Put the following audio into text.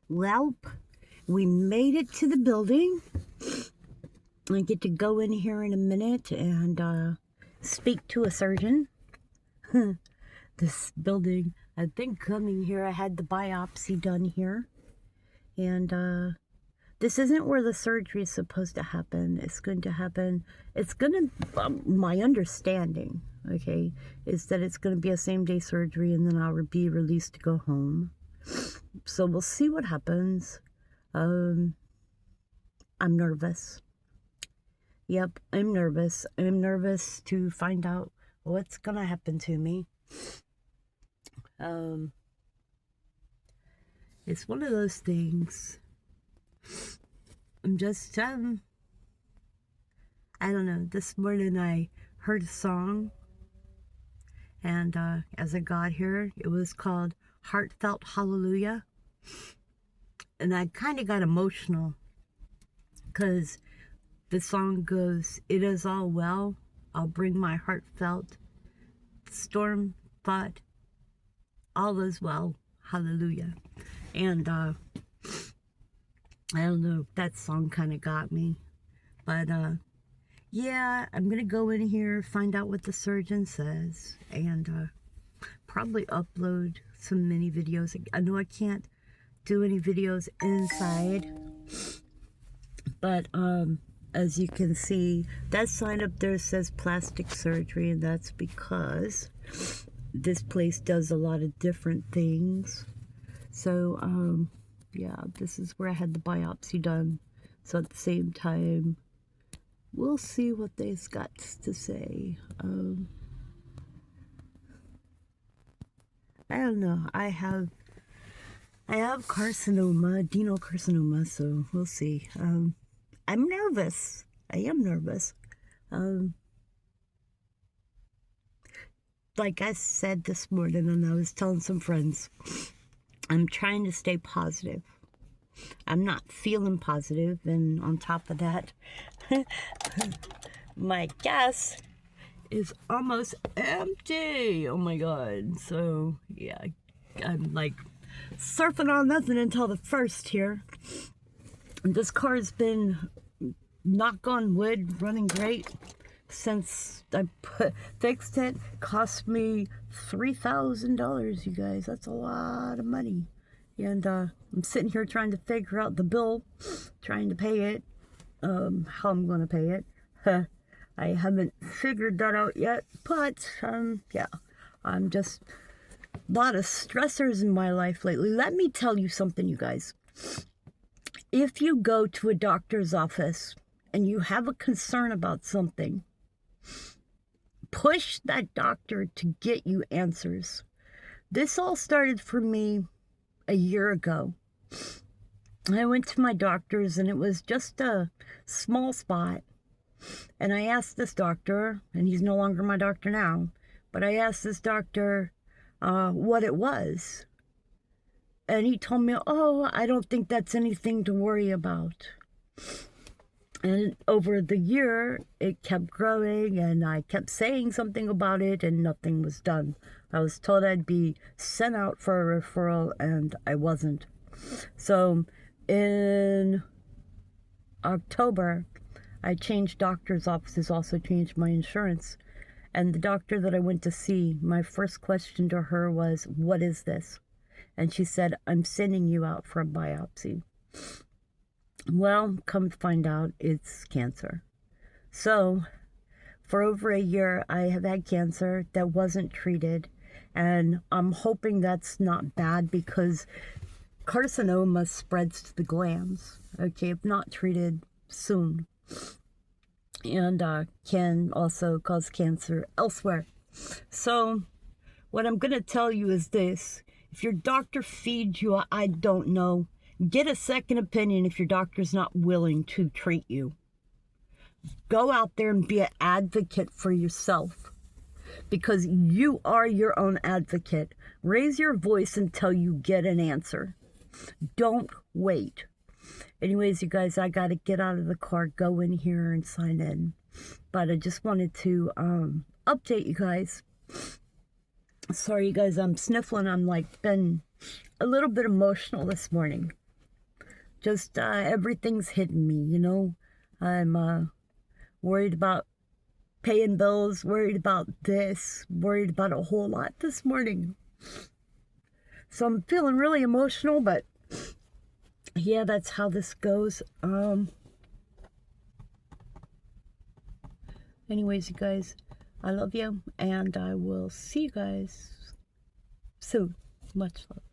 Well, we made it to the building. I get to go in here in a minute and speak to a surgeon. This building, I think coming here, I had the biopsy done here. And this isn't where the surgery is supposed to happen. It's going to happen, my understanding, okay, is that it's going to be a same-day surgery and then I'll be released to go home. So we'll see what happens. I'm nervous. Yep, I'm nervous. I'm nervous to find out what's gonna happen to me. It's one of those things. I'm just, I don't know. This morning I heard a song, and as I got here, it was called Heartfelt Hallelujah. And I kind of got emotional because the song goes, "It is all well, I'll bring my heartfelt storm thought, all is well, hallelujah." And I don't know, that song kind of got me. But yeah, I'm going to go in here, find out what the surgeon says, and probably upload some mini videos. I know I can't do any videos inside, but as you can see, that sign up there says plastic surgery, and that's because this place does a lot of different things. So yeah, this is where I had the biopsy done. So at the same time, we'll see what they've got to say. I don't know. I have carcinoma, adenocarcinoma, so we'll see. I'm nervous. I am nervous. Like I said this morning, and I was telling some friends, I'm trying to stay positive. I'm not feeling positive, and on top of that, my gas is almost empty. Oh my God. So yeah, I'm like surfing on nothing until the first here. And this car's been, knock on wood, running great since I fixed it. Cost me $3,000, you guys. That's a lot of money. And I'm sitting here trying to figure out the bill, trying to pay it, how I'm going to pay it. I haven't figured that out yet, but yeah, I'm just a lot of stressors in my life lately. Let me tell you something, you guys. If you go to a doctor's office and you have a concern about something, push that doctor to get you answers. This all started for me a year ago. I went to my doctor's and it was just a small spot. And I asked this doctor, and he's no longer my doctor now, but I asked this doctor what it was. And he told me, "Oh, I don't think that's anything to worry about." And over the year, it kept growing, and I kept saying something about it, and nothing was done. I was told I'd be sent out for a referral, and I wasn't. So in October, I changed doctor's offices, also changed my insurance. And the doctor that I went to see, my first question to her was, "What is this?" And she said, "I'm sending you out for a biopsy." Well, come to find out, it's cancer. So for over a year, I have had cancer that wasn't treated. And I'm hoping that's not bad, because carcinoma spreads to the glands, okay, if not treated soon. And can also cause cancer elsewhere. So what I'm going to tell you is this. If your doctor feeds you, I don't know, get a second opinion if your doctor's not willing to treat you. Go out there and be an advocate for yourself, because you are your own advocate. Raise your voice until you get an answer. Don't wait. Anyways, you guys, I got to get out of the car, go in here and sign in. But I just wanted to update you guys. Sorry, you guys, I'm sniffling. I'm like been a little bit emotional this morning. Just everything's hitting me, you know. I'm worried about paying bills, worried about this, worried about a whole lot this morning. So I'm feeling really emotional, but yeah, that's how this goes. Anyways, you guys, I love you, and I will see you guys soon. Much love.